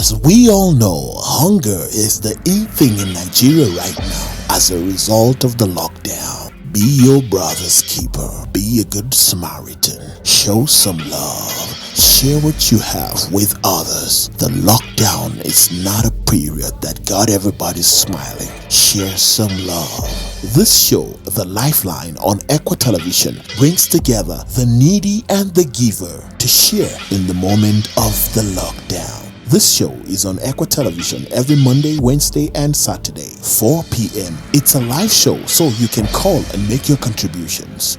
As we all know, hunger is the in thing in Nigeria right now as a result of the lockdown. Be your brother's keeper. Be a good Samaritan. Show some love. Share what you have with others. The lockdown is not a period that got everybody smiling. Share some love. This show, The Lifeline on ECWA Television, brings together the needy and the giver to share in the moment of the lockdown. This show is on ECWA Television every Monday, Wednesday, and Saturday, 4 p.m. It's a live show, so you can call and make your contributions.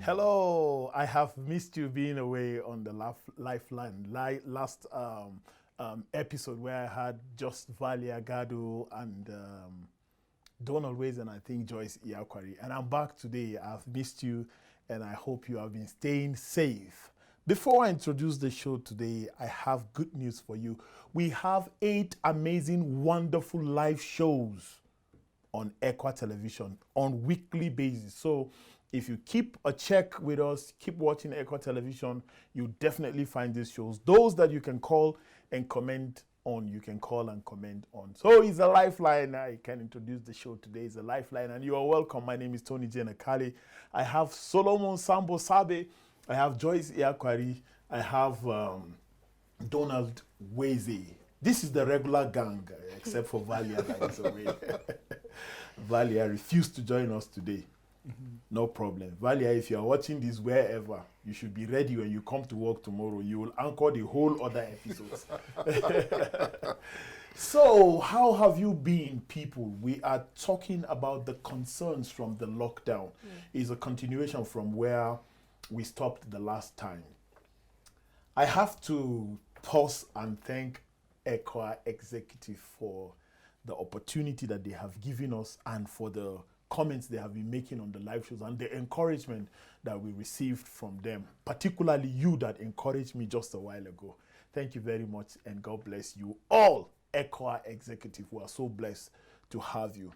Hello, I have missed you being away on the Lifeline last episode where I had just Valia Gado and Donald Ways and I think Joyce Iakwari. And I'm back today. I've missed you and I hope you have been staying safe. Before I introduce the show today, I have good news for you. We have 8 amazing, wonderful live shows on ECWA Television on weekly basis. So if you keep a check with us, keep watching ECWA Television, you definitely find these shows. Those that you can call and comment on, you can call and comment on. So it's a Lifeline. I can introduce the show today. It's a Lifeline and you are welcome. My name is Tony Jenakali. I have Solomon Sambo Sabe. I have Joyce Iakwari. I have Donald Weze. This is the regular gang, except for Valia that is away. Valia refused to join us today. No problem. Valia, if you are watching this wherever, you should be ready when you come to work tomorrow. You will anchor the whole other episodes. So, how have you been, people? We are talking about the concerns from the lockdown. It's a continuation from where we stopped the last time. I have to pause and thank ECWA Executive for the opportunity that they have given us and for the comments they have been making on the live shows and the encouragement that we received from them, particularly you that encouraged me just a while ago. Thank you very much and God bless you all, ECWA Executive. We are so blessed to have you.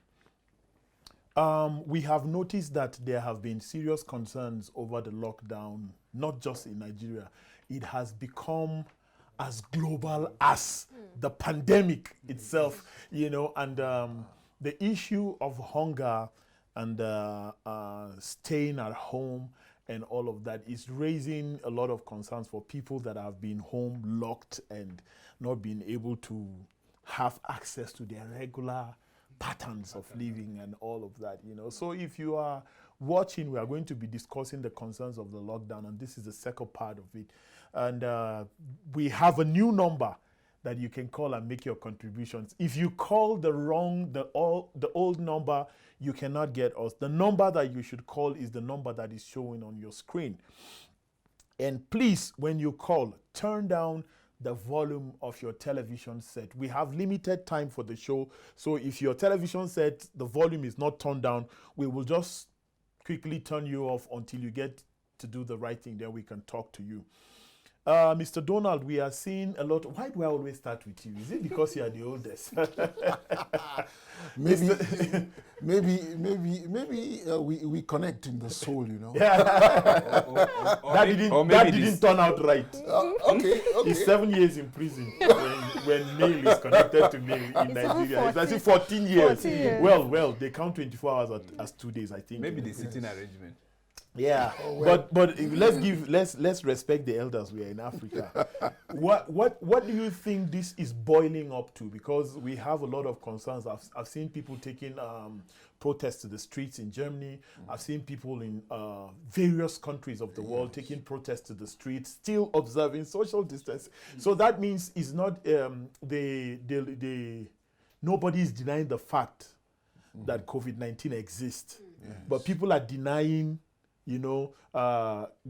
We have noticed that there have been serious concerns over the lockdown, not just in Nigeria. It has become as global as the pandemic itself, you know, and the issue of hunger and staying at home and all of that is raising a lot of concerns for people that have been home locked and not being able to have access to their regular patterns of living and all of that, you know. So if you are watching, we are going to be discussing the concerns of the lockdown, and this is the second part of it. And we have a new number that you can call and make your contributions. If you call the old number, you cannot get us. The number that you should call is the number that is showing on your screen. And please, when you call, turn down the volume of your television set. We have limited time for the show, so if your television set, the volume is not turned down, we will just quickly turn you off until you get to do the right thing, then we can talk to you. Mr. Donald, we are seeing a lot. Why do I always start with you? Is it because you are the oldest? maybe we connect in the soul, you know. That didn't turn out right. Okay. He's 7 years in prison when male is connected to male in Nigeria. It's actually 14 years. 14 years. Well, they count 24 hours as 2 days, I think. Maybe the sitting arrangement. Yeah, but let's respect the elders. We are in Africa. What do you think this is boiling up to? Because we have a lot of concerns. I've seen people taking protests to the streets in Germany. I've seen people in various countries of the world taking protests to the streets, still observing social distance. So that means it's not nobody is denying the fact that COVID-19 exists, but people are denying, you know,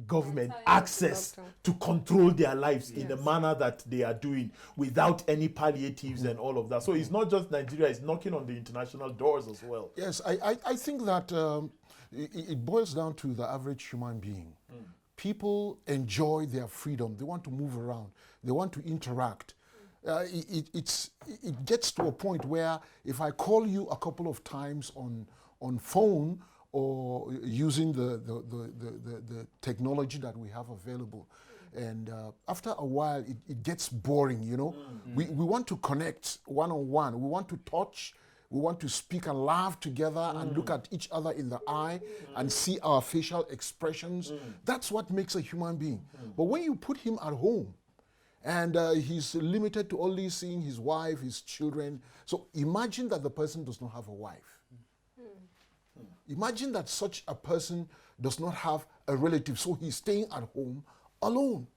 government access to control their lives in the manner that they are doing without any palliatives and all of that. So it's not just Nigeria, it's knocking on the international doors as well. Yes, I think that it boils down to the average human being. People enjoy their freedom. They want to move around. They want to interact. It gets to a point where if I call you a couple of times on phone or using the technology that we have available. And after a while, it gets boring, you know. We want to connect one-on-one. We want to touch. We want to speak and laugh together and look at each other in the eye and see our facial expressions. That's what makes a human being. But when you put him at home, and he's limited to only seeing his wife, his children. So imagine that the person does not have a wife. Imagine that such a person does not have a relative, so he's staying at home alone.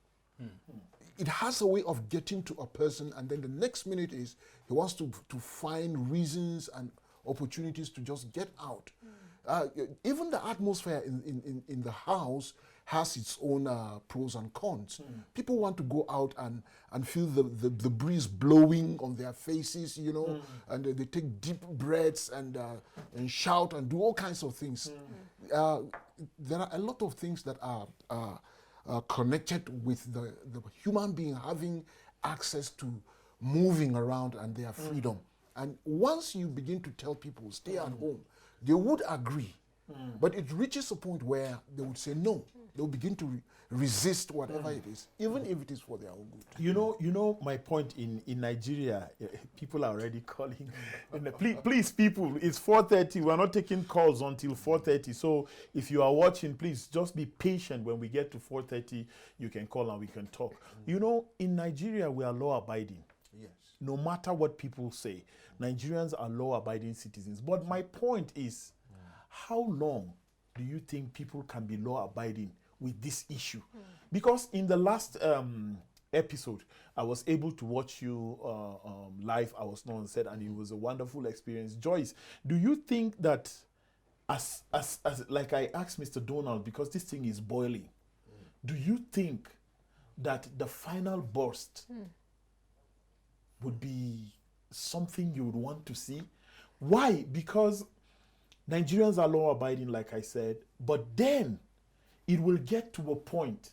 It has a way of getting to a person, and then the next minute is he wants to find reasons and opportunities to just get out. Even the atmosphere in the house has its own pros and cons. People want to go out and feel the breeze blowing on their faces, you know, and they take deep breaths and shout and do all kinds of things. There are a lot of things that are connected with the human being having access to moving around and their freedom. And once you begin to tell people, stay at home, they would agree. But it reaches a point where they would say no. They'll begin to resist whatever it is, even if it is for their own good. You know my point in Nigeria, people are already calling. Please, people, it's 4:30. We're not taking calls until 4:30. So if you are watching, please just be patient. When we get to 4:30, you can call and we can talk. You know, in Nigeria, we are law-abiding. Yes. No matter what people say, Nigerians are law-abiding citizens. But my point is, how long do you think people can be law-abiding with this issue? Because in the last episode, I was able to watch you live. I was not on set, and it was a wonderful experience. Joyce, do you think that, as like I asked Mr. Donald, because this thing is boiling, do you think that the final burst would be something you would want to see? Why? Because Nigerians are law-abiding, like I said, but then it will get to a point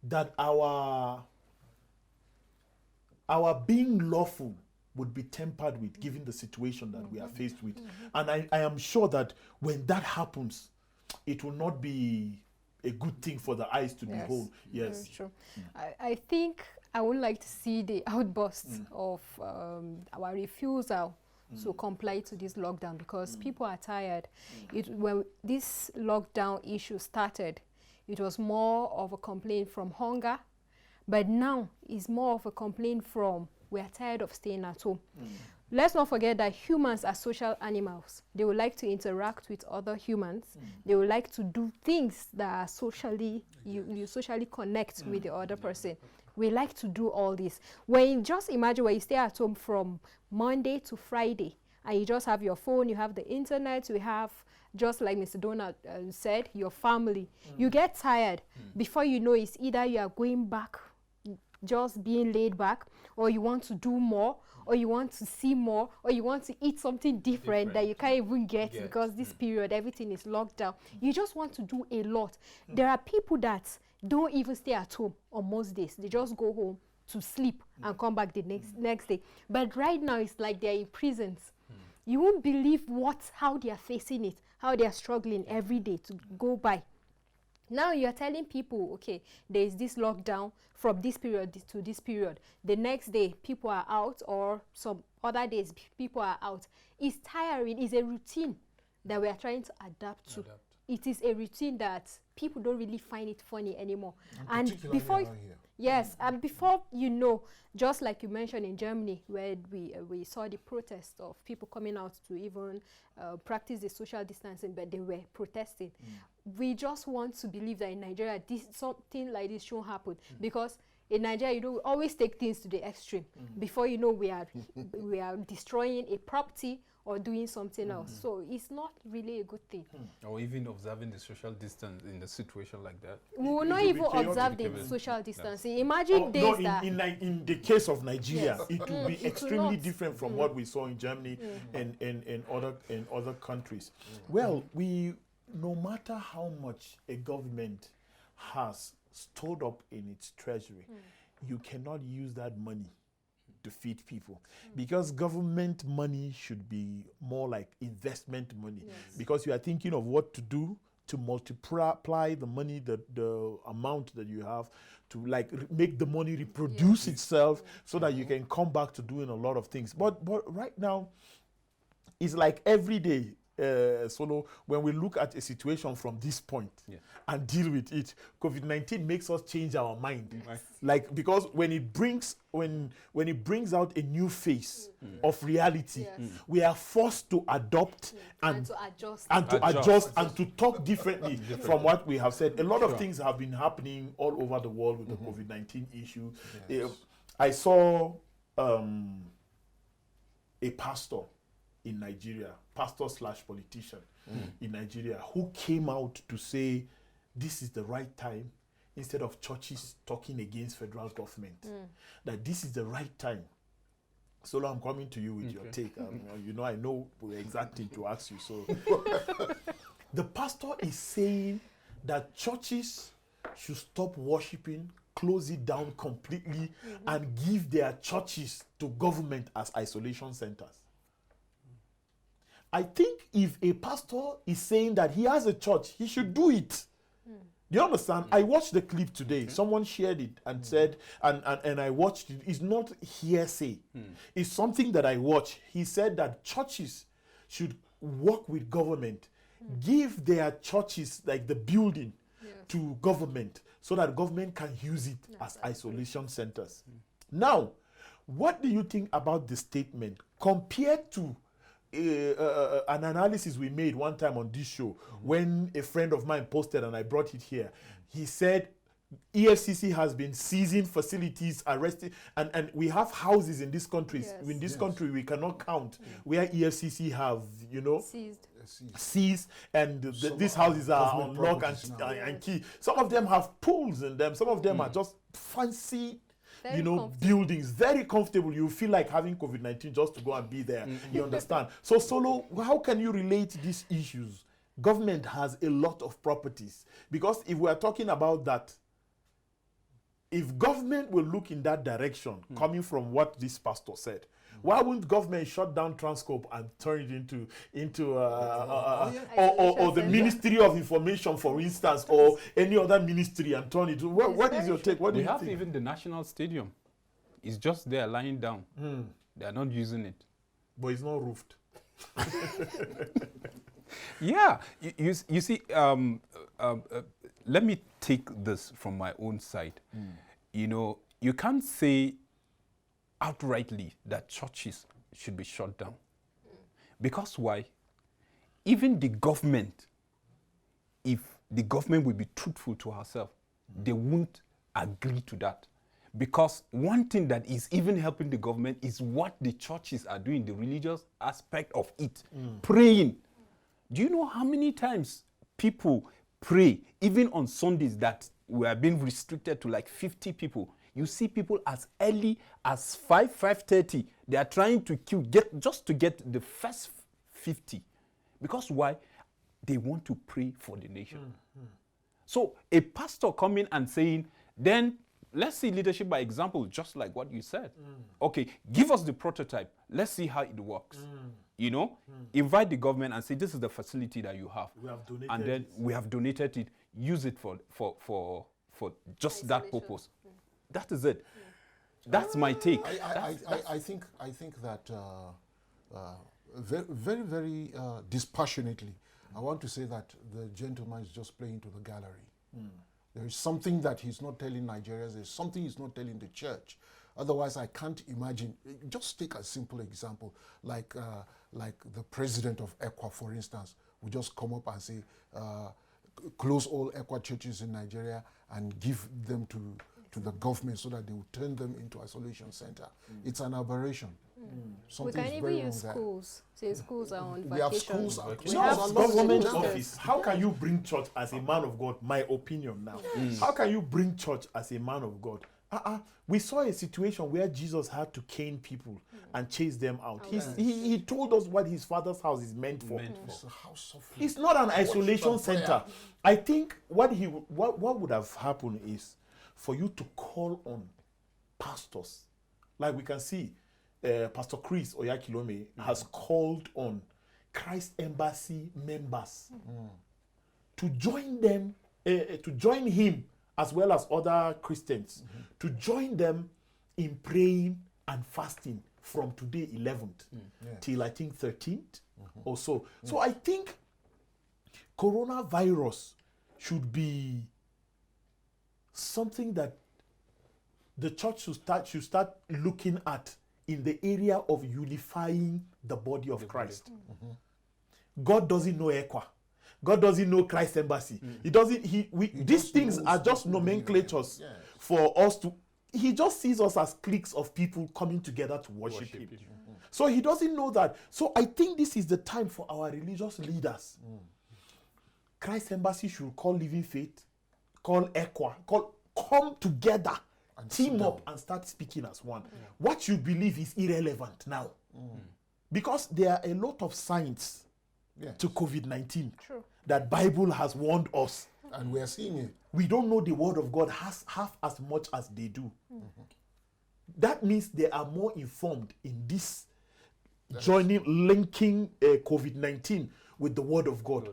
that our being lawful would be tempered with, given the situation that we are faced with. And I am sure that when that happens, it will not be a good thing for the eyes to behold. Yes. True. I think I would like to see the outburst of our refusal to comply to this lockdown, because people are tired. When this lockdown issue started, it was more of a complaint from hunger, but now it's more of a complaint from we are tired of staying at home. Let's not forget that humans are social animals. They would like to interact with other humans. They would like to do things that are socially, you socially connect with the other person. We like to do all this. When just imagine when you stay at home from Monday to Friday, and you just have your phone, you have the internet, you have, just like Mr. Donald said, your family. You get tired. Before you know, it's either you are going back, just being laid back, or you want to do more, or you want to see more, or you want to eat something different that you can't even get because this period, everything is locked down. You just want to do a lot. There are people that don't even stay at home on most days. They just go home to sleep and come back the next day. But right now, it's like they're in prisons. You won't believe how they are facing it, how they are struggling every day to go by. Now you're telling people, okay, there is this lockdown from this period to this period. The next day, people are out, or some other days, people are out. It's tiring. It's a routine that we are trying to adapt to. It is a routine that people don't really find it funny anymore. And before, yes, and before you know, just like you mentioned in Germany, where we saw the protest of people coming out to even practice the social distancing, but they were protesting. We just want to believe that in Nigeria, something like this shouldn't happen, because in Nigeria, we always take things to the extreme. Before you know, we are destroying a property or doing something else. So it's not really a good thing. Or even observing the social distance in a situation like that. We will not even observe the social distancing. Imagine days that... In the case of Nigeria, it will be extremely different from what we saw in Germany and other countries. Well, no matter how much a government has stored up in its treasury, you cannot use that money to feed people, because government money should be more like investment money, because you are thinking of what to do to multiply the money, the amount that you have, to like make the money reproduce itself, so that you can come back to doing a lot of things. But right now, it's like every day. Solo, when we look at a situation from this point and deal with it, COVID-19 makes us change our mind. Like, because when it brings out a new face of reality, we are forced to adopt and to adjust and to talk differently from what we have said. A lot of things have been happening all over the world with the COVID-19 issue. I saw a pastor in Nigeria, pastor/politician in Nigeria, who came out to say this is the right time, instead of churches talking against federal government, that this is the right time. Solo, I'm coming to you with your take. I know the exact thing to ask you. So the pastor is saying that churches should stop worshiping, close it down completely, and give their churches to government as isolation centers. I think if a pastor is saying that he has a church, he should do it. Do you understand? I watched the clip today. Someone shared it and said, and I watched it. It's not hearsay. It's something that I watched. He said that churches should work with government, give their churches, like the building, to government, so that government can use it as isolation centers. Now, what do you think about the statement compared to an analysis we made one time on this show, when a friend of mine posted and I brought it here? He said EFCC has been seizing facilities, arresting, and we have houses in this country. In this country, we cannot count where EFCC have, seized, and these houses are on lock and key. Some of them have pools in them. Some of them are just fancy, buildings, very comfortable. You feel like having COVID-19 just to go and be there. You understand? So, Solo, how can you relate these issues? Government has a lot of properties. Because if we are talking about that, if government will look in that direction, coming from what this pastor said, why wouldn't government shut down Transcorp and turn it into or the Ministry of Information, for instance, or any other ministry, and turn it? What is your take? What do you think? We have even the National Stadium. It's just there lying down. They are not using it. But it's not roofed. Yeah, you see, let me take this from my own side. You can't say outrightly that churches should be shut down. Because why? Even the government, if the government will be truthful to herself, they won't agree to that. Because one thing that is even helping the government is what the churches are doing, the religious aspect of it. Praying. Do you know how many times people pray, even on Sundays that we are being restricted to like 50 people? You see people as early as 5:30. They are trying to queue just to get the first 50. Because why? They want to pray for the nation. So a pastor coming and saying, then let's see leadership by example, just like what you said. Okay, give us the prototype. Let's see how it works. Invite the government and say, this is the facility that you have. We have donated and then we have donated it. Use it for just that purpose. That is it. That's my take. I think that very, very dispassionately, I want to say that the gentleman is just playing to the gallery. There is something that he's not telling Nigerians. There's something he's not telling the church. Otherwise, I can't imagine. Just take a simple example, like the president of ECWA, for instance, would just come up and say, close all ECWA churches in Nigeria and give them to the government so that they will turn them into isolation center. It's an aberration. We can even use schools. Say schools are on vacation. We have schools. We have government office. How can you bring church as a man of God? My opinion now. How can you bring church as a man of God? We saw a situation where Jesus had to cane people and chase them out. He told us what his father's house is meant for. It's a house of It's not an isolation center. I think what would have happened is for you to call on pastors, Like we can see, Pastor Chris Oyakilome has called on Christ Embassy members to join them, to join him as well as other Christians, to join them in praying and fasting from today 11th till I think 13th or so. So I think coronavirus should be something that the church should start looking at in the area of unifying the body of Christ. God doesn't know ECWA. God doesn't know Christ Embassy. He doesn't. These things are just nomenclatures for us to. He just sees us as cliques of people coming together to worship him. So he doesn't know that. So I think this is the time for our religious leaders. Christ Embassy should call Living Faith, call ECWA, come together, and team up and start speaking as one. What you believe is irrelevant now. Because there are a lot of signs to COVID-19 that Bible has warned us. And we are seeing it. We don't know the word of God half as much as they do. That means they are more informed in this linking COVID-19 with the word of God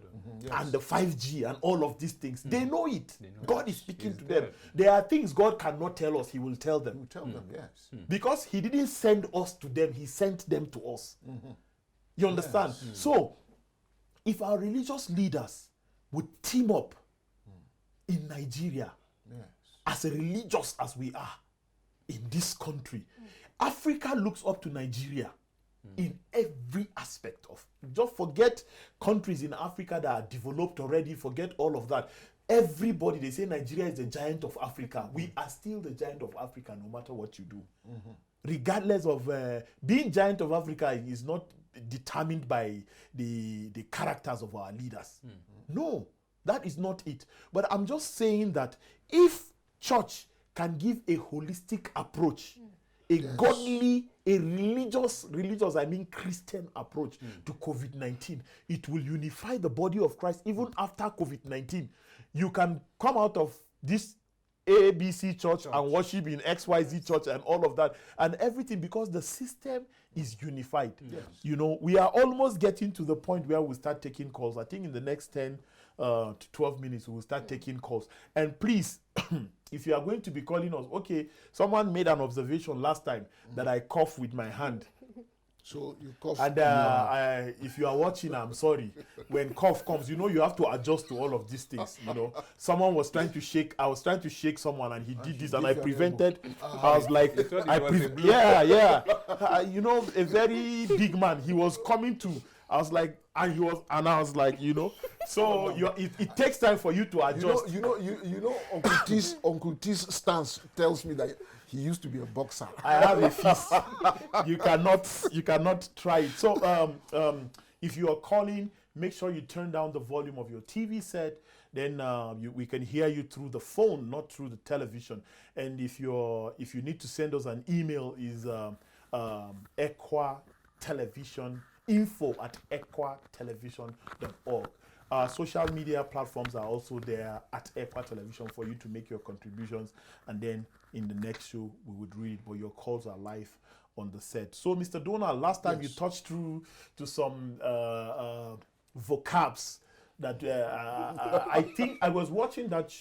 and the 5G and all of these things. They know it. God is speaking to them. There are things God cannot tell us, he will tell them. He will tell them, yes. Because he didn't send us to them, he sent them to us. You understand? So, if our religious leaders would team up in Nigeria, as religious as we are in this country, Africa looks up to Nigeria in every aspect of. Just forget countries in Africa that are developed already, forget all of that. Everybody, they say Nigeria is the giant of Africa. We are still the giant of Africa no matter what you do. Regardless of being giant of Africa is not determined by the characters of our leaders. No, that is not it. But I'm just saying that if church can give a holistic approach, a godly, a religious, I mean Christian approach to COVID-19, it will unify the body of Christ even after COVID-19. You can come out of this ABC church and worship in XYZ church and all of that and everything because the system is unified. You know, we are almost getting to the point where we start taking calls. I think in the next 10 to 12 minutes we will start taking calls. And please, if you are going to be calling us, okay, someone made an observation last time that I cough with my hand. So you cough. And if you are watching, I'm sorry. When cough comes, you know, you have to adjust to all of these things. You know, someone was trying to shake. I was trying to shake someone, and he did this, and I prevented. I was like, you know, a very big man. He was coming to. I was like, and I was like, you know. So it takes time for you to adjust. You know, Uncle T's stance tells me that he used to be a boxer. I have a fist. You cannot try it. So if you are calling, make sure you turn down the volume of your TV set. Then we can hear you through the phone, not through the television. And if you need to send us an email, is ECWA Television info@equatelevision.org. Social media platforms are also there at ECWA Television for you to make your contributions, and then in the next show we would read, but your calls are live on the set. So Mr. Donald, last time you touched through to some vocabs that I think I was watching that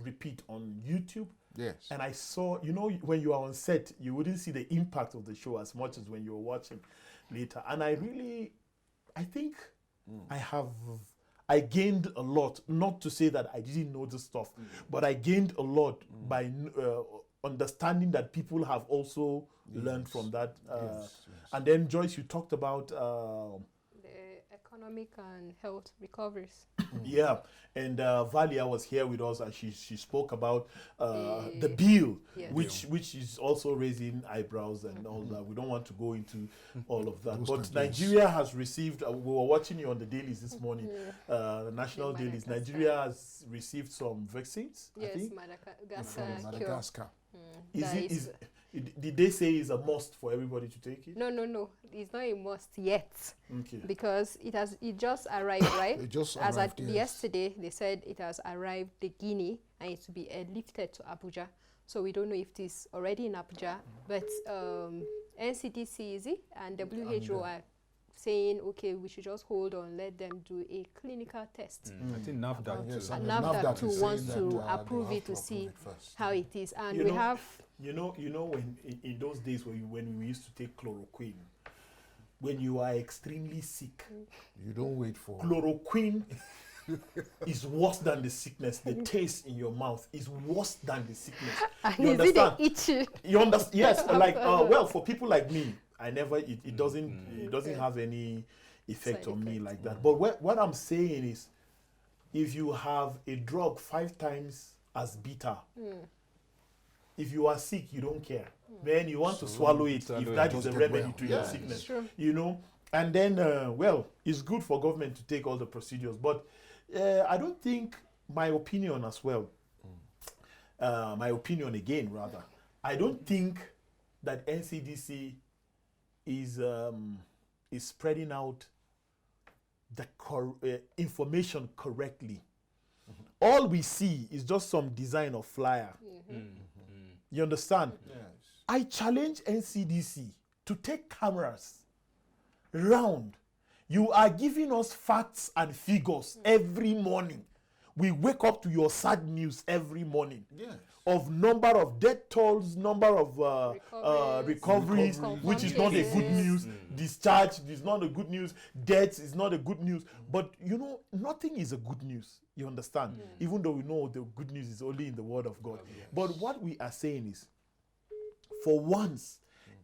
repeat on YouTube. Yes. And I saw, you know, when you are on set, you wouldn't see the impact of the show as much as when you're watching later. And I think I gained a lot. Not to say that I didn't know this stuff, but I gained a lot by understanding that people have also learned from that. And then Joyce, you talked about the economic and health recoveries. Yeah, and Valia was here with us, and she spoke about the bill, which is also raising eyebrows and all that. We don't want to go into all of that, but Nigeria has received. We were watching you on the dailies this morning, the national dailies. Nigeria has received some vaccines. Yes, I think. Madagascar. Did they say it's a must for everybody to take it? No. It's not a must yet. Okay. Because it just arrived, right? It just As arrived, at yesterday, they said it has arrived the Guinea and it will be airlifted to Abuja. So we don't know if it is already in Abuja, but NCDC is it, and WHO are saying, okay, we should just hold on, let them do a clinical test. I think NAFDAC Yes, too. and And NAFDAC too is wants saying to that, they approve have it to approve see it first. how it is. And You we know- have, You know, when in those days when we used to take chloroquine, when you are extremely sick, You don't wait for. chloroquine is worse than the sickness. The taste in your mouth is worse than the sickness. and You is it understand? itchy? You understand? Yes, like well, for people like me, I never. It doesn't. It doesn't Okay. have any effect Side on me effect. like that. But what I'm saying is, if you have a drug 5 times as bitter, if you are sick, you don't care. Then you want to swallow it swallow if it. that Just is a get remedy well. to your Yeah. sickness. True. You know, and then well, it's good for government to take all the procedures, but I don't think, my opinion as well, my opinion again rather, I don't think that NCDC is spreading out the information correctly. All we see is just some design of flyer. You understand? Yes. I challenge NCDC to take cameras round. You are giving us facts and figures every morning. We wake up to your sad news every morning Yes. of number of death tolls, number of recoveries, Recoveries. which is not a good Cases. news. Discharge is not a good news. Death is not a good news. But you know, nothing is a good news. You understand? Even though we know the good news is only in the Word of God. But what we are saying is, for once,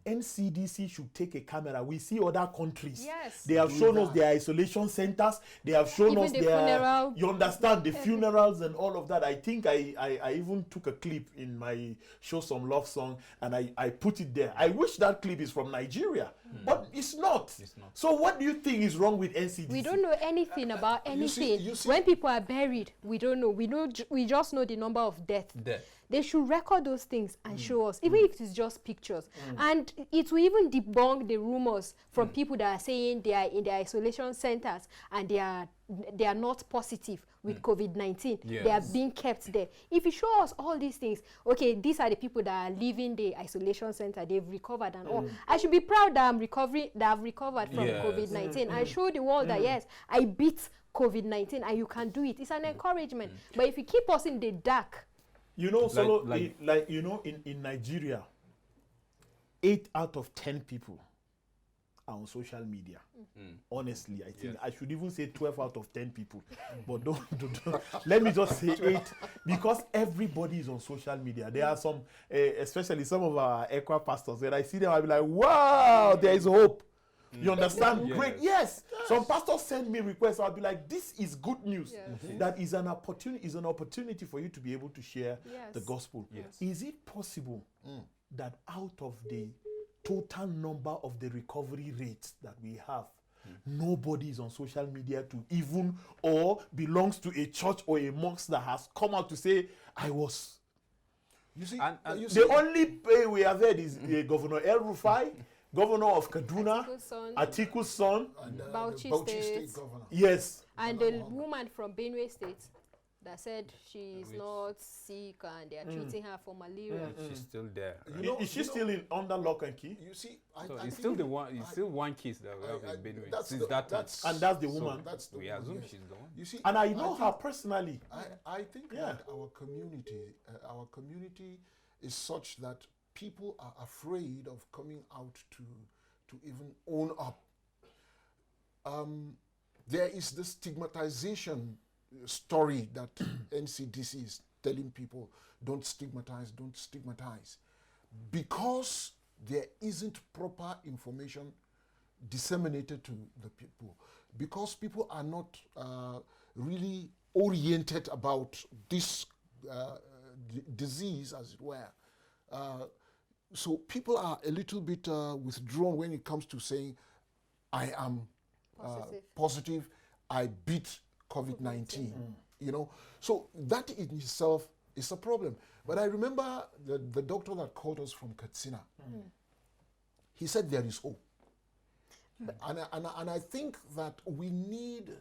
NCDC should take a camera. We see other countries. Yes. They have Do shown us that. their isolation centers. They have shown Even us the their. funeral. You understand, the funerals and all of that. I think I even took a clip in my Show Some Love song and I put it there. I wish that clip is from Nigeria, but it's not. It's not. So what do you think is wrong with NCDC? We don't know anything about You see- anything. you see- When people are buried, we don't know. We just know the number of deaths. Death. They should record those things and show us, even if it's just pictures. And it will even debunk the rumors from people that are saying they are in their isolation centers and they are not positive with COVID-19. They are Yes. being kept there. If you show us all these things, okay, these are the people that are leaving the isolation center, they've recovered and all. I should be proud that I've recovered from Yes. COVID-19. I show the world that yes, I beat COVID-19 and you can do it. It's an encouragement. But if you keep us in the dark, You know, Solo, like- you know, in Nigeria, 8 out of 10 people are on social media. Honestly, I think I should even say 12 out of 10 people. But don't let me just say 8, because everybody is on social media. There are some, especially some of our ECWA pastors, when I see them, I'll be like, wow, there is hope. You understand? Yes. Great. Yes. Some pastors send me requests. I'll be like, this is good news. Yes. That is an opportunity for you to be able to share the Yes. gospel. Yes. Is it possible that out of the total number of the recovery rates that we have, nobody is on social media to even or belongs to a church or a mosque that has come out to say, I was. You see, And you The see, only way we have heard is Governor El Rufai, Governor of Kaduna, Atiku's son, Atiku's son. and, the Bauchi Bauchi State. State Governor. Yes. and the woman from Benue State that said she's Which- not sick and they are treating her for malaria. She's still there. You right? know- Is she you know- still under lock and key? You see, So I it's think still the one. It's still one case that we have I- in Benue that's since the- that time. that's- And that's the So woman. that's the we woman, assume yes. she's the one. You see, And I know think- her personally. I think Yeah. that our community is such that people are afraid of coming out to even own up. There is this stigmatization story that NCDC is telling people, don't stigmatize, because there isn't proper information disseminated to the people, because people are not really oriented about this disease, as it were. So people are a little bit withdrawn when it comes to saying, I am positive, I beat COVID-19. You know, so that in itself is a problem. But I remember the doctor that called us from Katsina. He said there is hope. And I think that we need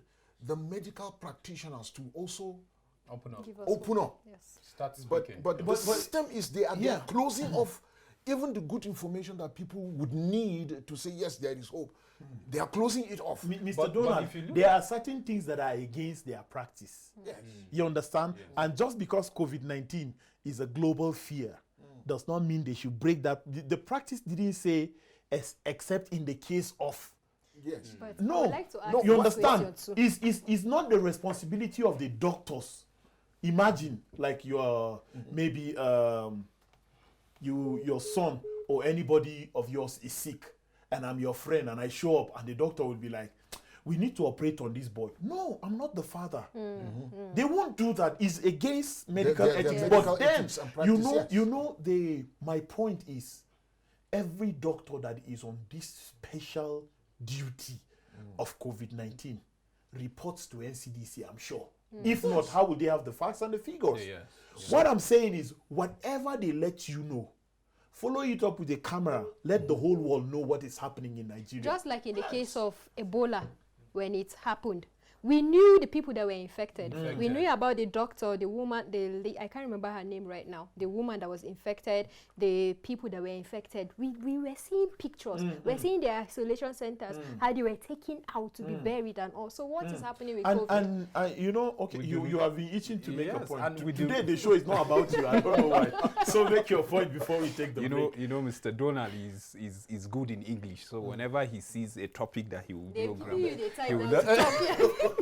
the medical practitioners to also Open up. Give us Open hope. up. Yes. Start speaking. But the system is there. They Yeah. are closing off even the good information that people would need to say, yes, there is hope. They are closing it off. Mr. But Donald, if you look there are certain things that are against their practice. Yes. You understand? And just because COVID-19 is a global fear does not mean they should break that. The practice didn't say except in the case of. Yes. But I No, would like to ask you one understand? question too. It's not the responsibility of the doctors. Imagine like your maybe your son or anybody of yours is sick and I'm your friend and I show up and the doctor will be like, we need to operate on this boy. No, I'm not the father. They won't do that. It's against medical Their ethics. medical But then ethics and practice, yes. my point is every doctor that is on this special duty of COVID-19 reports to NCDC, I'm sure. If not, how would they have the facts and the figures? What I'm saying is, whatever they let you know, follow it up with a camera. Let the whole world know what is happening in Nigeria. Just like in the case of Ebola, when it happened, we knew the people that were infected. We knew about the doctor, the woman, I can't remember her name right now, the woman that was infected, the people that were infected. We were seeing pictures. We were seeing the isolation centers, how they were taken out to be buried and all. So what is happening with COVID? And you know, okay, you have been itching to make a Yes, point. and we do- Today the show is not about you. I don't know why. So make your point before we take the break. You know, Mr. Donald is good in English. So whenever he sees a topic that he will They program, give you the time he will now to talk.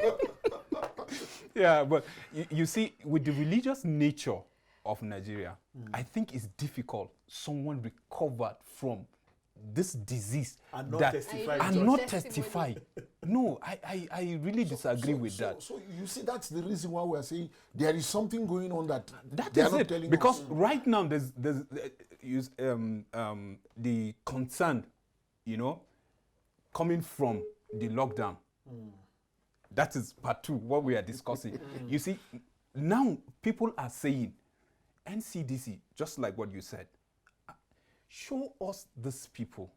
yeah, but you see, with the religious nature of Nigeria, I think it's difficult someone recovered from this disease And not that testify I with and us. not Testimony. testify. No, I really disagree with that. So you see, that's the reason why we are saying there is something going on that That they are is not it. telling Because us. right now there's the concern, you know, coming from the lockdown. That is part two, what we are discussing. You see, now people are saying, NCDC, just like what you said, show us these people.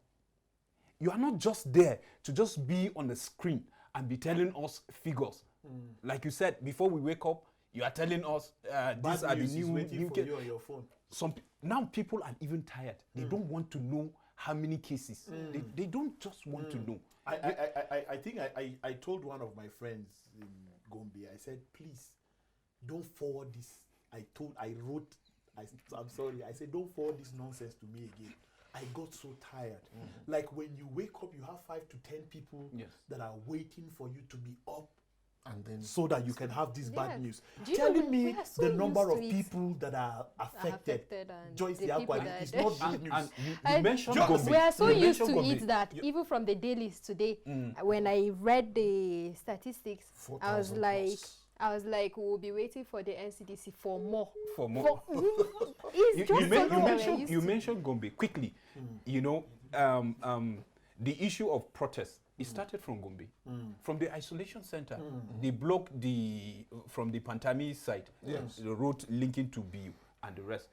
You are not just there to just be on the screen and be telling us figures. Like you said, before we wake up, you are telling us these are Bad the news is new waiting for cases. you on your phone. Now people are even tired. They don't want to know how many cases. They don't just want to know. I think I told one of my friends in Gombe, I said, please, don't forward this. I'm sorry. I said, don't forward this nonsense to me again. I got so tired. Like when you wake up, you have 5 to 10 people Yes. that are waiting for you to be up And then so that you can have this Yeah. bad news. Do you know Telling we me are so the number used of to it. people that are affected, and Joyce the the people Aqua, that is are not dead. good news. And you And mentioned just- Gombe. We are so You used to mentioned Gombe. it that even from the dailies today, when I read the statistics, I was 4,000 like, plus. we'll be waiting for the NCDC for more. For more. It's you, just you, men- something you that we're mentioned used you to. mentioned Gombe quickly. You know, the issue of protest. It started from Gombe, from the isolation center. They blocked from the Pantami side, the road linking to BU and the rest.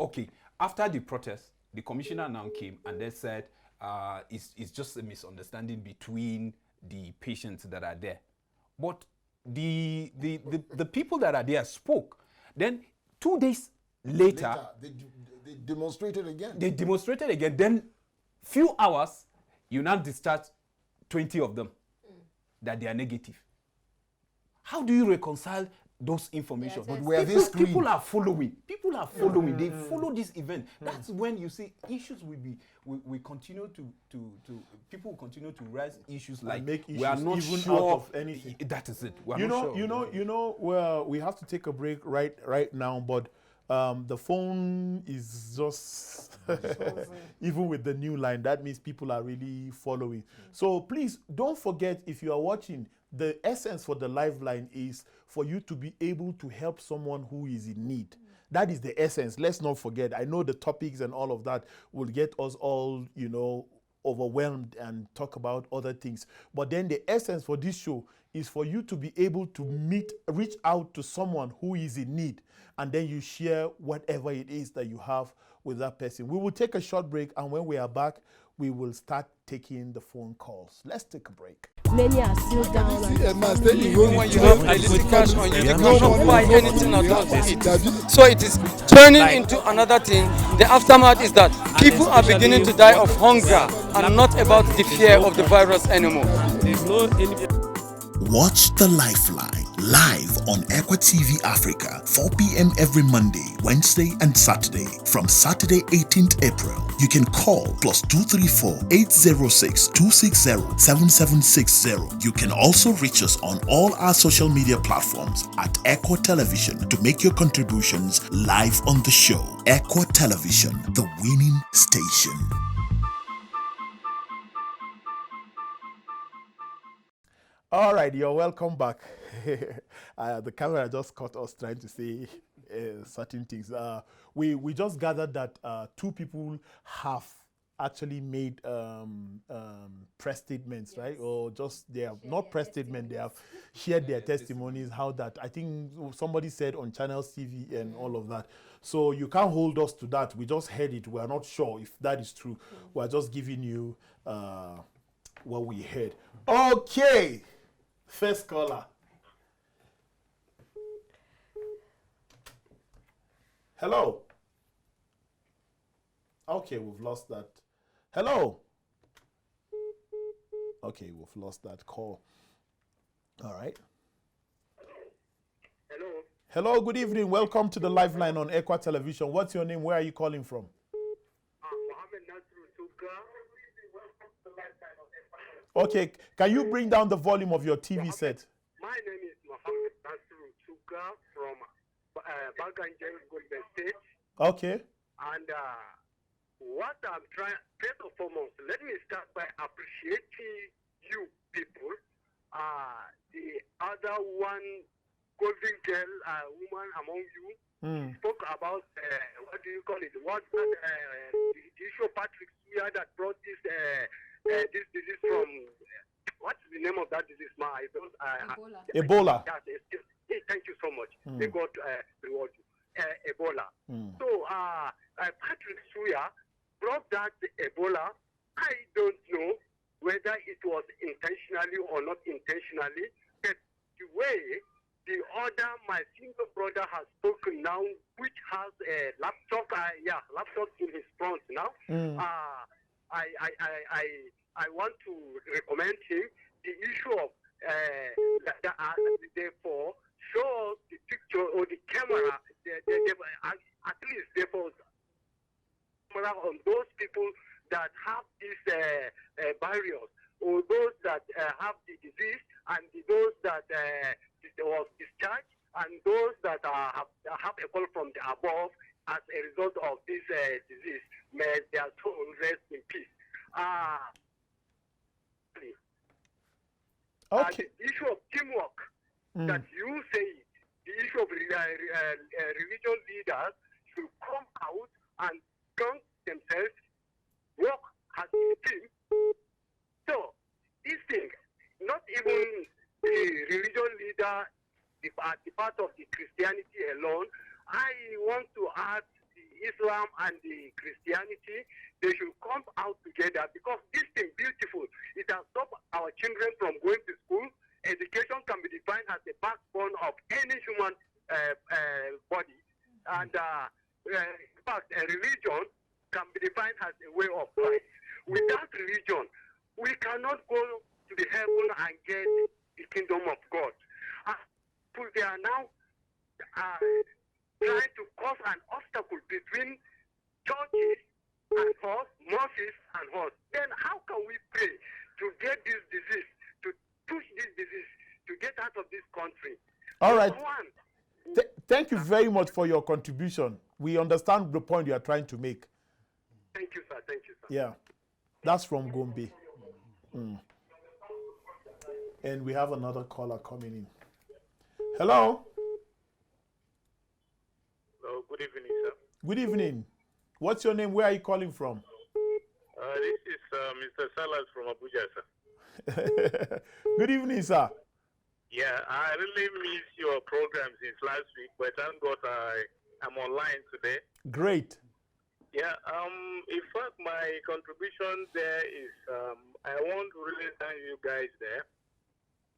Okay, after the protest, the commissioner now came and they said it's just a misunderstanding between the patients that are there. But the people that are there spoke. Then 2 days later, they demonstrated again. they demonstrated again. Then few hours, you now discharge 20 of them that they are negative. How do you reconcile those information? Yes, yes. Were they People screened? are following. People are following. They follow this event. That's when you see issues will be. We continue to people will continue to raise issues like make we are issues not even sure out of anything. That is it. We are you not know, sure. well, we have to take a break right now, but the phone is just even with the new line, that means people are really following. So please don't forget, if you are watching, the essence for the live line is for you to be able to help someone who is in need. That is the essence. Let's not forget. I know the topics and all of that will get us all, overwhelmed and talk about other things. But then the essence for this show is for you to be able to reach out to someone who is in need, and then you share whatever it is that you have with that person. We will take a short break, and when we are back, we will start taking the phone calls. Let's take a break. Many are still down. When you have illicit cash on you, you cannot buy anything at all with it. So it is turning into another thing. The aftermath is that people are beginning to die of hunger and not about the fear of the virus anymore. Watch The Lifeline live on ECWA TV Africa, 4 p.m. every Monday, Wednesday, and Saturday. From Saturday, 18th April, you can call +234 806 260 7760. You can also reach us on all our social media platforms at ECWA Television to make your contributions live on the show. ECWA Television, the winning station. All right, you're welcome back. The camera just caught us trying to say certain things. We just gathered that 2 people have actually made press statements, right? Or just they have not press statement, they have shared their testimonies. How that I think somebody said on Channels TV and all of that. So you can't hold us to that. We just heard it. We are not sure if that is true. We are just giving you what we heard. Okay. First caller. Hello. Okay, we've lost that. Hello. Okay, we've lost that call. All right. Hello. Hello, good evening. Welcome to the Lifeline on ECWA Television. What's your name? Where are you calling from? Mohammed Nasru Tuga. Okay, can you bring down the volume of your TV set? My name is Mohammed Nasru Tuga from Baganjan, Golden State. Okay. And what I'm trying, first and foremost, let me start by appreciating you people. The other one, golden girl, woman among you, spoke about, what do you call it? What the issue of Patrick Suya that brought this disease from, what's the name of that disease, ma? Ebola. Yes, thank you so much. May God reward you. Ebola. So, Patrick Suya brought that Ebola. I don't know whether it was intentionally or not intentionally, but the way the other, my senior brother has spoken now, which has a laptop, laptop in his front now. I want to recommend him the issue of therefore show the picture or the camera, at least therefore camera on those people that have these barriers, or those that have the disease, and those that was discharged, and those that have a call from the above as a result of this disease. May their soul rest in peace. Okay. The issue of teamwork that you say, the issue of religious leaders should come out and count themselves, work as a team. So, this thing, not even the religious leader, the part of the Christianity alone, I want to add the Islam and the Christianity, they should come out together, because this thing beautiful. It has stopped our children from going to school. Education can be defined as the backbone of any human body. And in fact, a religion can be defined as a way of life. Without religion, we cannot go to the heaven and get the kingdom of God. They are now trying to cause an obstacle between churches and us, mosques and us. Then how can we pray to get this disease, to push this disease, to get out of this country? All right. Thank you very much for your contribution. We understand the point you are trying to make. Thank you, sir. Thank you, sir. Yeah. That's from Gombe. And we have another caller coming in. Hello. Hello, good evening, sir. Good evening. What's your name? Where are you calling from? This is Mr. Salas from Abuja, sir. Good evening, sir. Yeah, I really miss your program since last week, but thank God I'm online today. Great. Yeah, in fact, my contribution there is I want to really thank you guys there.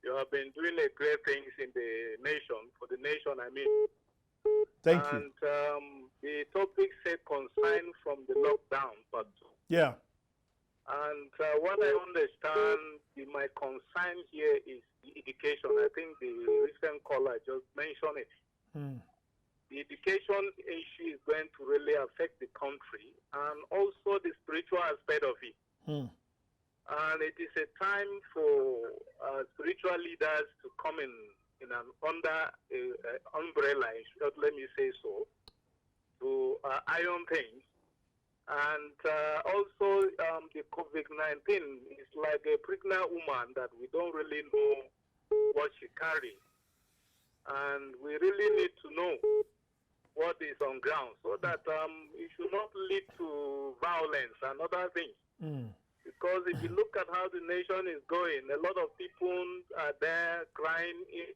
You have been doing a great things in the nation, for the nation, I mean. Thank you. And the topic said concern from the lockdown part 2. Yeah. And what I understand, my concern here is the education. I think the recent caller just mentioned it. The education issue is going to really affect the country, and also the spiritual aspect of it. And it is a time for spiritual leaders to come in an under umbrella, let me say so, to iron things. And also the COVID-19 is like a pregnant woman that we don't really know what she carries. And we really need to know what is on ground so that it should not lead to violence and other things. Because if you look at how the nation is going, a lot of people are there crying in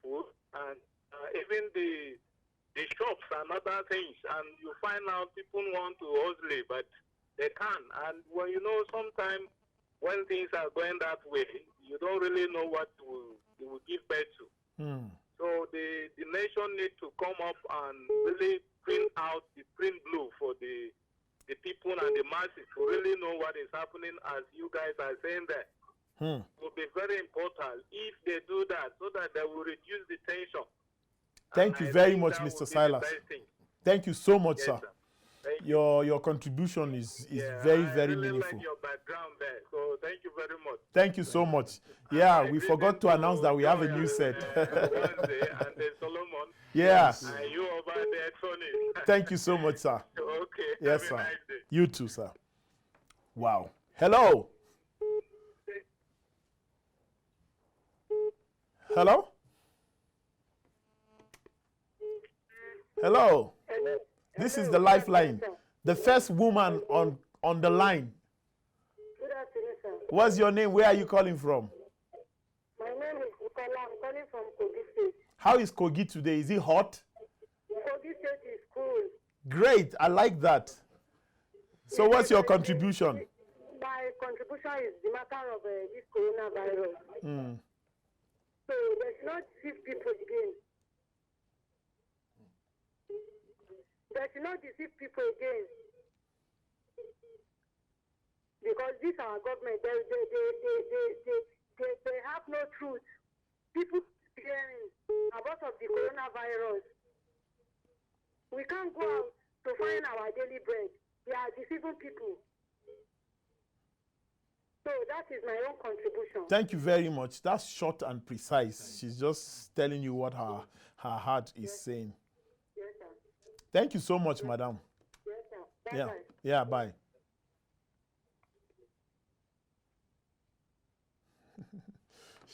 food, and even the shops and other things, and you find out people want to hustle, but they can't. And well, you know, sometimes when things are going that way, you don't really know what you will give birth to. So the nation needs to come up and really print out the print blue for the people and the masses to really know what is happening, as you guys are saying that. It will be very important if they do that, so that they will reduce the tension. Thank you very much, Mr. Silas. Thank you so much, sir. Your contribution is very, very really meaningful. Like your background there, so thank you very much. Thank you so much. Yeah, we forgot to announce that we have a new set. Wednesday and Solomon. Yeah. And you over there, Tony. Thank you so much, sir. Okay. Yes, have sir. a nice day. You too, sir. Wow. Hello. Hello? Hello. This is the Lifeline. The first woman on the line. Good afternoon, sir. What's your name? Where are you calling from? My name is Bukola. I'm calling from Kogi State. How is Kogi today? Is it hot? Kogi State is cool. Great. I like that. So what's your contribution? My contribution is the matter of this coronavirus. So there's not 6 people again. They should not deceive people again, because this our government, they have no truth. People hearing about of the coronavirus. We can't go out to find our daily bread. They are deceiving people. So that is my own contribution. Thank you very much. That's short and precise. She's just telling you what her heart is saying. Yes, sir. Thank you so much, madam. Yes, sir. Yeah. Bye-bye. Yeah, bye.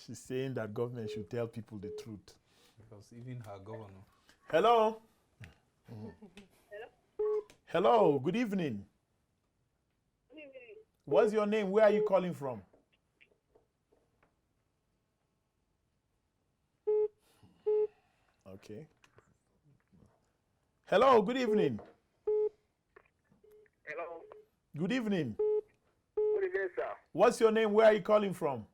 She's saying that government should tell people the truth. Because even her governor. Hello. Hello. Good evening. What's your name? Where are you calling from? Okay. Hello. Good evening. Hello. Good evening. Good evening, sir. What's your name? Where are you calling from?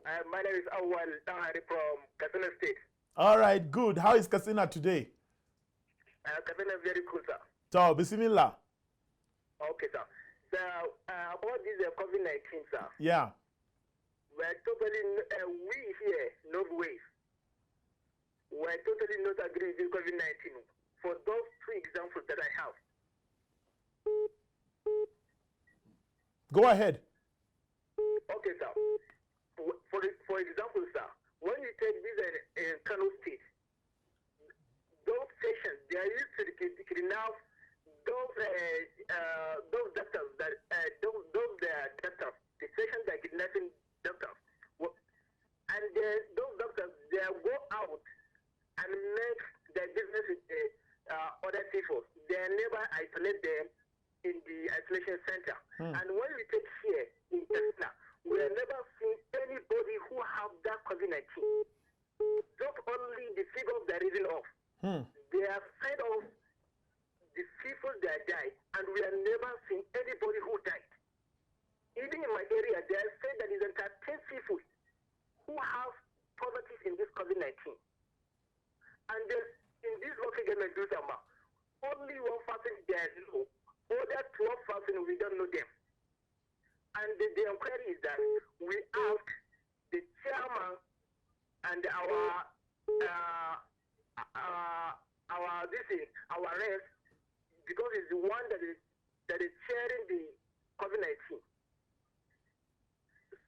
My name is Awal Tahari from Katsina State. All right. Good. How is Katsina today? Katsina is very cool, sir. So, bismillah. Okay, sir. So, about this COVID-19, sir. Yeah. We're totally, we here, Northwest, we're totally not agree with COVID-19 for those 2 examples that I have. Go ahead. Okay, sir. For example, sir, when you take this in Kano State, those patients, they are used to kidnap those doctors that those doctors, the patients that are kidnapping doctors, and those doctors, they go out and make their business with other people. They never isolate them in the isolation center. And when we take here in Katsina, we have never seen anybody who have that COVID-19. Just only the figures that are reading off. They are afraid of the people that died, and we have never seen anybody who died. Even in my area, they are saying that there are 10 people who have poverty in this COVID-19. And in this local government, only one person there know. Other 12 person, we don't know them. And the inquiry is that we ask the chairman and our rest, because it's the one that is chairing the COVID-19.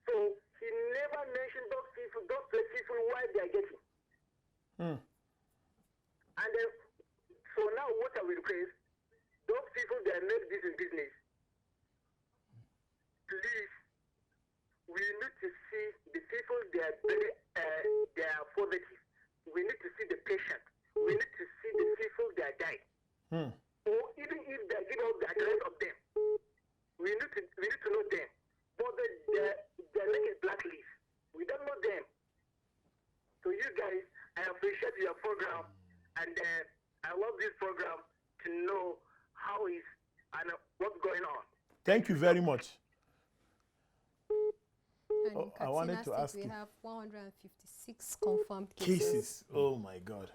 So he never mentioned those people why they are getting. And then, so now what I will request, those people that make this in business, please, we need to see the people they are poverty. We need to see the patient. We need to see the people that died. Or even if they give out the address of them, we need to know them. But they're like a blacklist. We don't know them. So you guys, I appreciate your program, and I love this program to know how is and what's going on. Thank you very much. And in I wanted to Katsina ask State, you. we have 156 confirmed cases. Cases. Oh my God.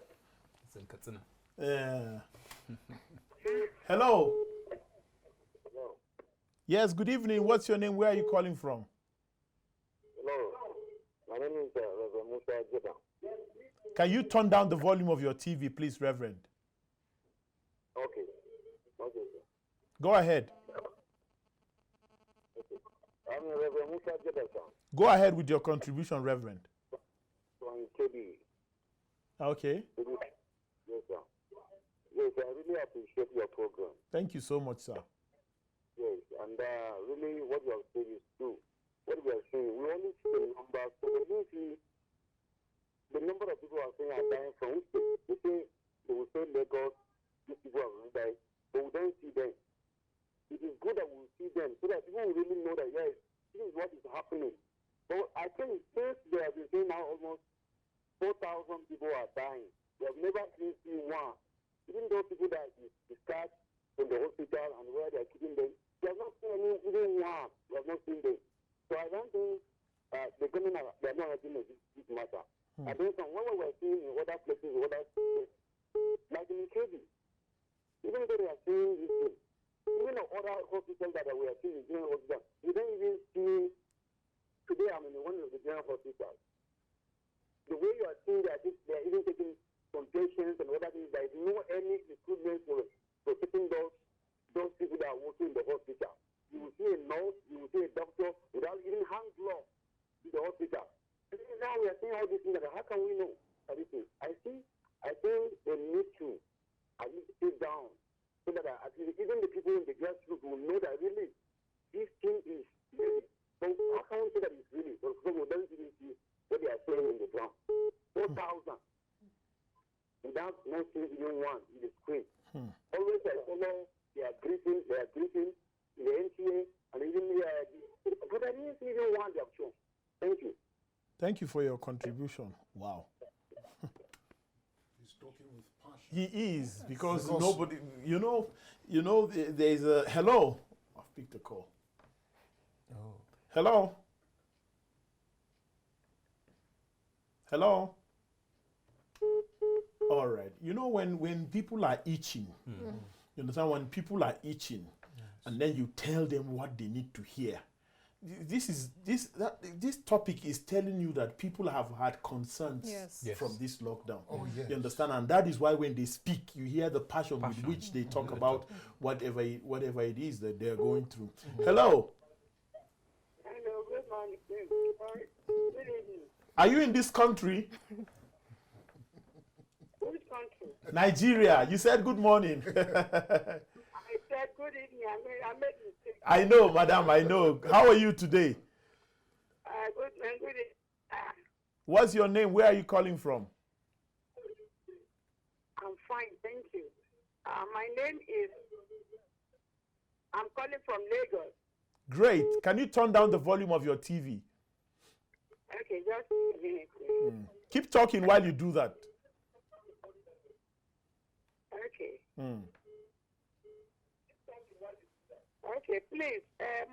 It's in Katsina. Hello. Hello. Yes, good evening. What's your name? Where are you calling from? Hello. My name is Reverend Musa Jeda. Can you turn down the volume of your TV, please, Reverend? Okay. Okay, sir. Go ahead. I'm Reverend Musa Jeda, sir, Go ahead with your contribution, Reverend. from KB. Okay. Yes, sir. Yes, I really appreciate your program. Thank you so much, sir. Yes, and really what you are saying is true. What we are saying, we only see the numbers, so we don't see the number of people are saying are dying from which they will say Lagos, these people have really died, but we don't see them. It is good that we see them so that people will really know that, yes, this is what is happening. But I think since they have been saying now almost 4,000 people are dying, we have never seen one. Even those people that are discharged from the hospital and where they are keeping them, we have not seen even one. We have not seen them. So I don't think the government they are not helping this matter. I think from what we are seeing in other places, other states, like in KB, even though they are saying this thing, even the other hospitals that we are seeing in general hospitals, we don't even see. Today I'm in one of the general hospitals. The way you are seeing that they are even taking some patients and other things, there is no any recruitment for taking those people that are working in the hospital. You will see a nurse, you will see a doctor without even hand gloves in the hospital. And now we are seeing all these things. How can we know everything? I think they need to at least sit down so that at least even the people in the grassroots will know that really this thing is really. So how can we say that it's really? Because we don't even see what they are saying in the ground. 4,000 without not seeing even one in the screen. Always I follow their briefing in the NTA and even but I didn't see even one they have shown. Thank you. Thank you for your contribution. Wow. He's talking with passion. He is, because nobody, there's a, hello. I've picked a call. Oh. Hello. Hello. All right. You know, when people are itching, you understand, when people are itching, and then you tell them what they need to hear. This topic is telling you that people have had concerns Yes. Yes. from this lockdown. Oh, yes. You understand, and that is why when they speak, you hear the passion with which they talk about whatever it is that they're going through. Hello. Hello, good morning. Good evening. Are you in this country? Which country? Nigeria. You said good morning. I said good evening. I made a mistake. I know, madam, I know. How are you today? Good evening. What's your name? Where are you calling from? I'm fine, thank you. My name is, I'm calling from Lagos. Great. Can you turn down the volume of your TV? Okay, just a minute, please. Keep talking while you do that. Okay. Okay, please.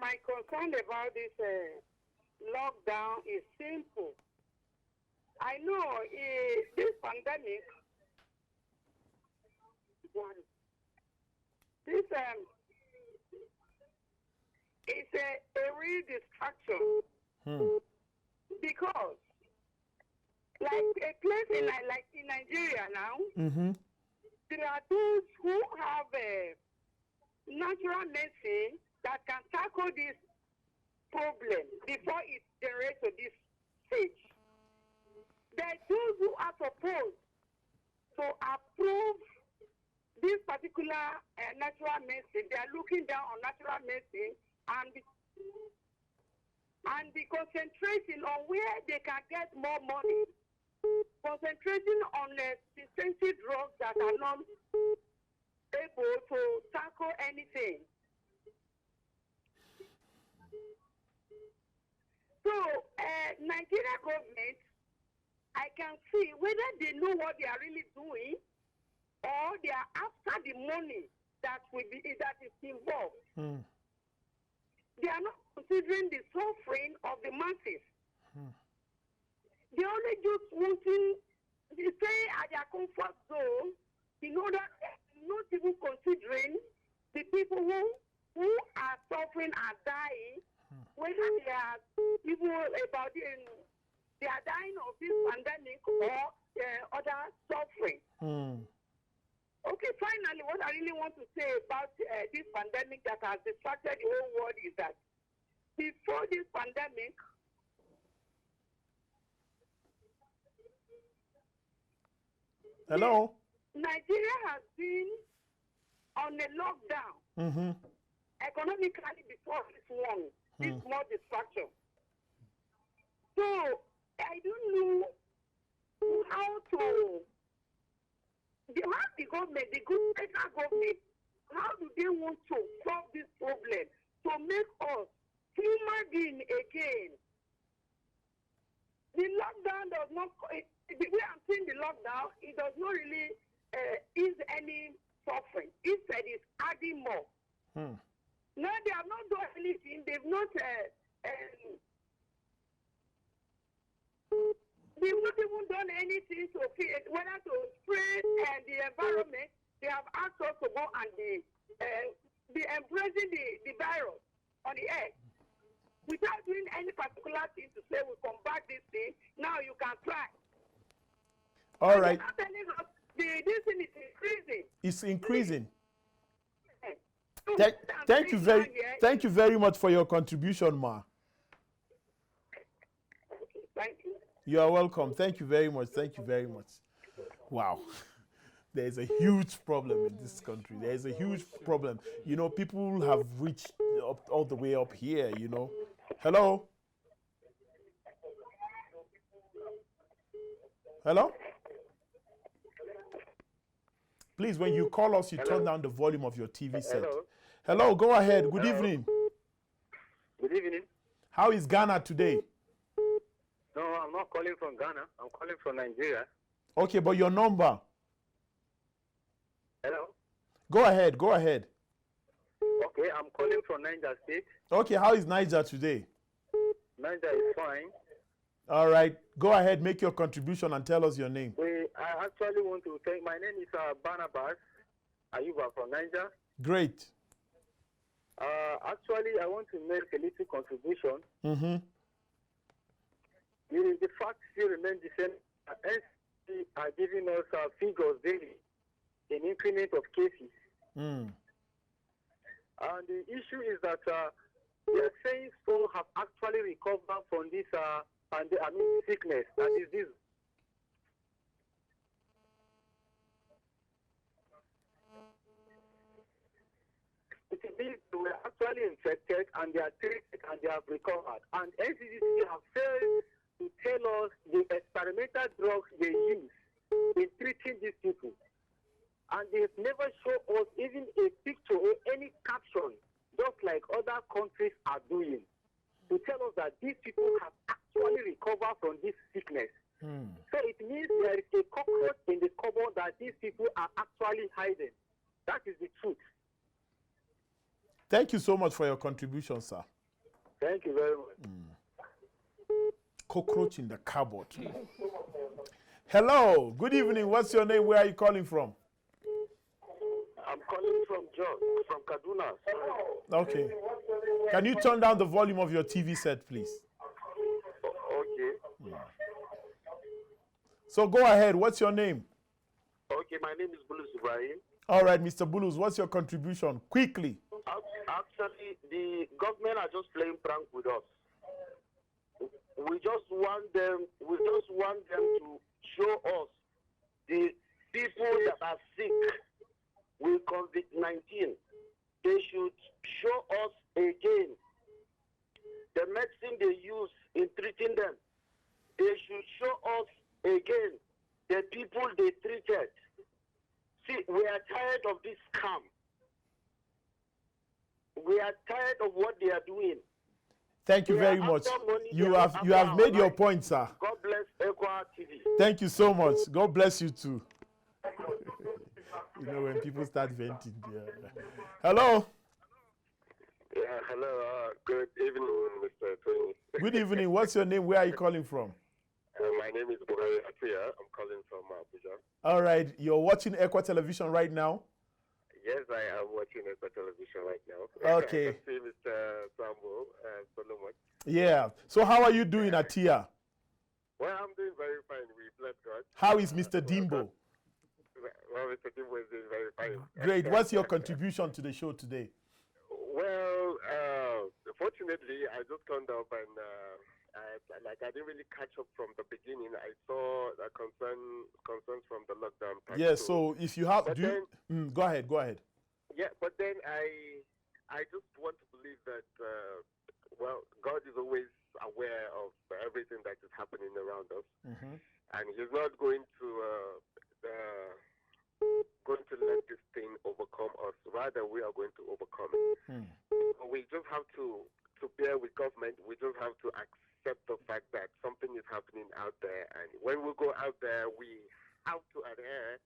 My concern about this lockdown is simple. I know this pandemic, this is a real distraction because, like a place like in Nigeria now, there are those who have natural medicine that can tackle this problem before it generates to this stage. There are those who are supposed to approve this particular natural medicine. They are looking down on natural medicine and the concentration on where they can get more money, concentrating on expensive drugs that are not able to tackle anything. So, Nigeria government, I can see whether they know what they are really doing or they are after the money that is involved. They are not considering the suffering of the masses. They only just wanting to stay at their comfort zone in order not even considering the people who are suffering and dying, whether they are people about they are dying of this pandemic or other suffering. Okay, finally, what I really want to say about this pandemic that has distracted the whole world is that before this pandemic, Hello? Nigeria has been on a lockdown economically before this one, this more distraction. So I don't know how to the government, the good federal government, how do they want to solve this problem to make us human beings again? The lockdown does not, the way I'm seeing the lockdown, it does not really ease any suffering. Instead, it's adding more. No, they have not done anything. They've not even done anything to whether to spread the environment. They have asked us to go and be embracing the virus on the air without doing any particular thing to say we combat this thing. Now you can try. All and right. they're telling us this thing is increasing. It's increasing. So Thank you very much for your contribution, Ma. Thank you. You are welcome. Thank you very much. Thank you very much. Wow. There's a huge problem in this country. There's a huge problem. You know, people have reached up all the way up here, you know. Hello? Hello? Please, when you call us, you turn down the volume of your TV set. Hello, go ahead. Good evening. Good evening. How is Ghana today? No, I'm not calling from Ghana. I'm calling from Nigeria. Okay, but your number. Hello? Go ahead, go ahead. Okay, I'm calling from Niger State. Okay, how is Niger today? Niger is fine. All right, go ahead, make your contribution and tell us your name. I actually want to thank, my name is Barnabas Ayuba from Niger. Great. Actually, I want to make a little contribution. The fact still remains the same. NCC are giving us figures daily in increment of cases. And the issue is that they are saying some have actually recovered from this sickness, that is this. It means they were actually infected and they are treated and they have recovered. And NCDC have failed to tell us the experimental drugs they use in treating these people. And they've never shown us even a picture or any caption, just like other countries are doing, to tell us that these people have actually recovered from this sickness. So it means there is a cockroach in the cupboard that these people are actually hiding. That is the truth. Thank you so much for your contribution, sir. Thank you very much. Cockroach in the cupboard. Hello, good evening. What's your name? Where are you calling from? I'm calling from John, from Kaduna. Okay. Can you turn down the volume of your TV set, please? Okay. So go ahead. What's your name? Okay, my name is Bulus Ibrahim. All right, Mr. Bulus, what's your contribution? Quickly. Actually, the government are just playing prank with us. We just want them to show us the people that are sick with COVID-19. They should show us again the medicine they use in treating them. They should show us again the people they treated. See, we are tired of this scam. We are tired of what they are doing. Thank you very much. You have made your point, sir. God bless ECWA TV. Thank you so much. God bless you too. You know, when people start venting. Yeah. Hello. Yeah, hello. Good evening, Mr. Tony. Good evening. What's your name? Where are you calling from? My name is Buhari Atuya. I'm calling from Abuja. All right. You're watching ECWA television right now? Yes, I am watching ECWA television right now. Okay. I can see Mr. Sambo Solomon. Yeah. So how are you doing, Atia? Well, I'm doing very fine. We bless God. How is Mr. Dimbo? Well, Mr. Dimbo is doing very fine. Great. What's your contribution to the show today? Well, fortunately, I just turned up and I didn't really catch up from the beginning. I saw the concerns from the lockdown. Yeah. So if you have, go ahead. Yeah, but then I just want to believe that well, God is always aware of everything that is happening around us, and He's not going to let this thing overcome us. Rather, we are going to overcome it. We just have to bear with government. We just have to accept the fact that something is happening out there, and when we go out there, we have to adhere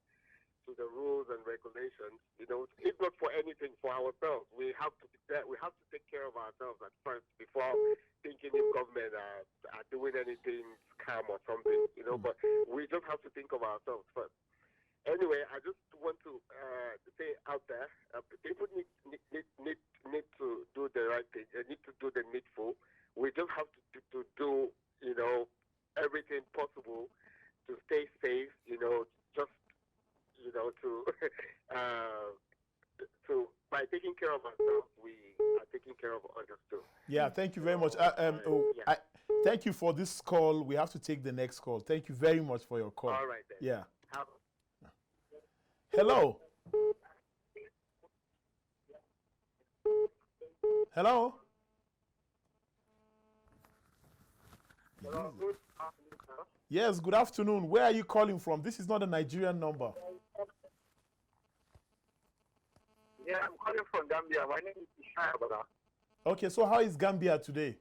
to the rules and regulations. You know, it's not for anything, for ourselves. We have to be there. We have to take care of ourselves at first before thinking if government are doing anything scam or something. You know, but we just have to think of ourselves first. Anyway, I just want to say out there, people need to do the right thing. They need to do the needful. We just have to do, you know, everything possible to stay safe. You know, just, you know, to by taking care of ourselves, we are taking care of others too. Yeah, thank you very much. Thank you for this call. We have to take the next call. Thank you very much for your call. All right then. Yeah. Hello. Hello. Hello, good afternoon, sir. Yes, good afternoon. Where are you calling from? This is not a Nigerian number. Yeah, I'm calling from Gambia. My name is Ishaya Bala. Okay, so how is Gambia today?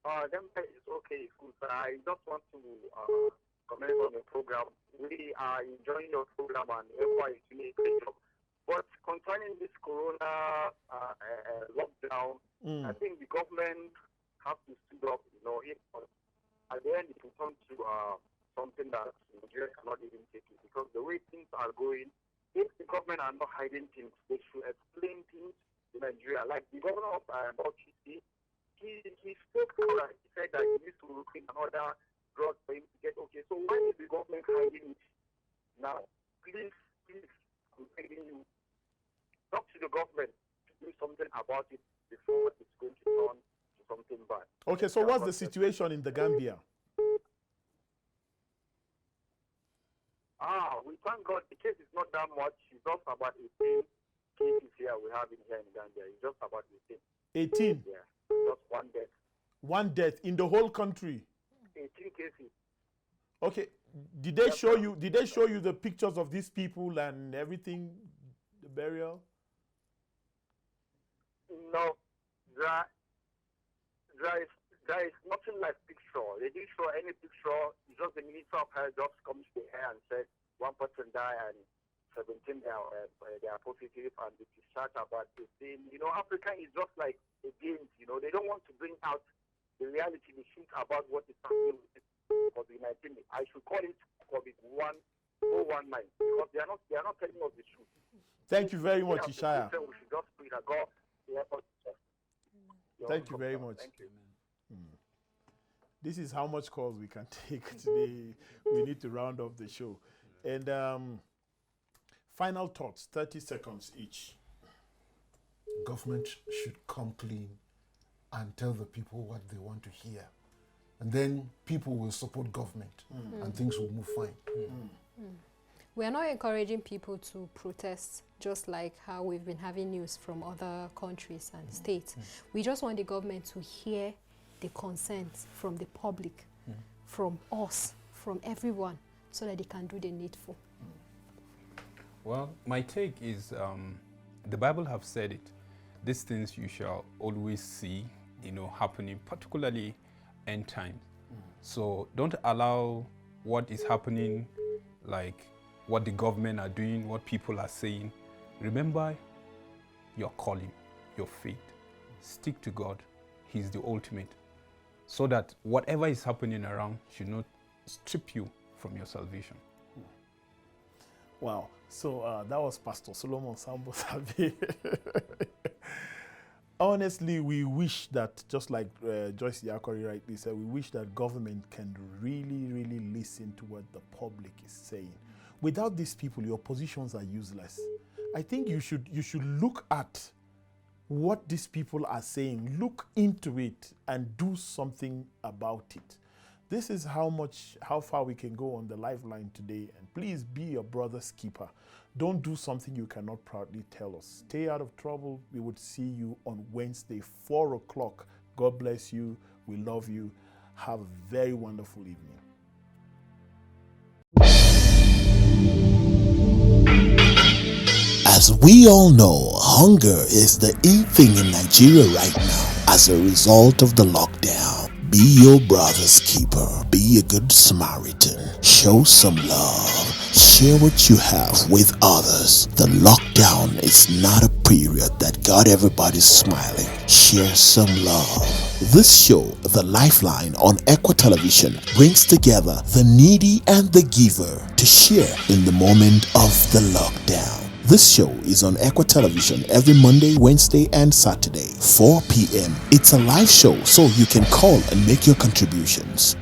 Gambia is okay. It's good. I just want to comment on the program. We are enjoying your program and ECWA is doing a great job. But concerning this corona lockdown, I think the government have to stood up. You know, at the end it will come to something that Nigeria cannot even take it, because the way things are going, if the government are not hiding things, they should explain things to Nigeria. Like the governor of Bauchi, he spoke out. He said that he needs to look in another drug for him to get okay. So why is the government hiding it now? Please, I'm begging you, talk to the government to do something about it before it's going to turn to something bad. Okay, so what's the situation in the Gambia? We thank God the case is not that much. It's just about 18 cases here we have in Gambia. It's just about 18. 18? Yeah, just one death. One death in the whole country? 18 cases. Okay, did they show you the pictures of these people and everything, the burial? No, there is nothing like picture. They didn't show any picture. It's just the Minister of Health just comes to here and said one person died and 17 think they are positive and it is sad about the thing. You know, Africa is just like a game. You know, they don't want to bring out the reality, the truth about what is happening with COVID-19. I should call it COVID-1019 because they are not telling us the truth. Thank you very much, Ishaya. We should just pray that God will help us. Thank you very much. Thank you. This is how much calls we can take today. We need to round up the show. And final thoughts, 30 seconds each. Government should come clean and tell the people what they want to hear. And then people will support government and things will move fine. We are not encouraging people to protest, just like how we've been having news from other countries and states. We just want the government to hear the concerns from the public, from us, from everyone, so that they can do the needful. Well, my take is the Bible have said it. These things you shall always see, you know, happening, particularly end times. So don't allow what is happening, like what the government are doing, what people are saying. Remember your calling, your faith. Stick to God. He's the ultimate. So that whatever is happening around should not strip you from your salvation. Wow. So that was Pastor Solomon Sambo Sabi. Honestly, we wish that, just like Joyce Yakori rightly said, we wish that government can really, really listen to what the public is saying. Without these people, your positions are useless. I think you should look at what these people are saying, look into it, and do something about it. This is how far we can go on the lifeline today. And please be your brother's keeper. Don't do something you cannot proudly tell us. Stay out of trouble. We would see you on Wednesday, 4 o'clock. God bless you. We love you. Have a very wonderful evening. As we all know, hunger is the in thing in Nigeria right now as a result of the lockdown. Be your brother's keeper. Be a good Samaritan. Show some love. Share what you have with others. The lockdown is not a period that got everybody smiling. Share some love. This show, The Lifeline on ECWA Television, brings together the needy and the giver to share in the moment of the lockdown. This show is on ECWA Television every Monday, Wednesday, and Saturday, 4 p.m. It's a live show, so you can call and make your contributions.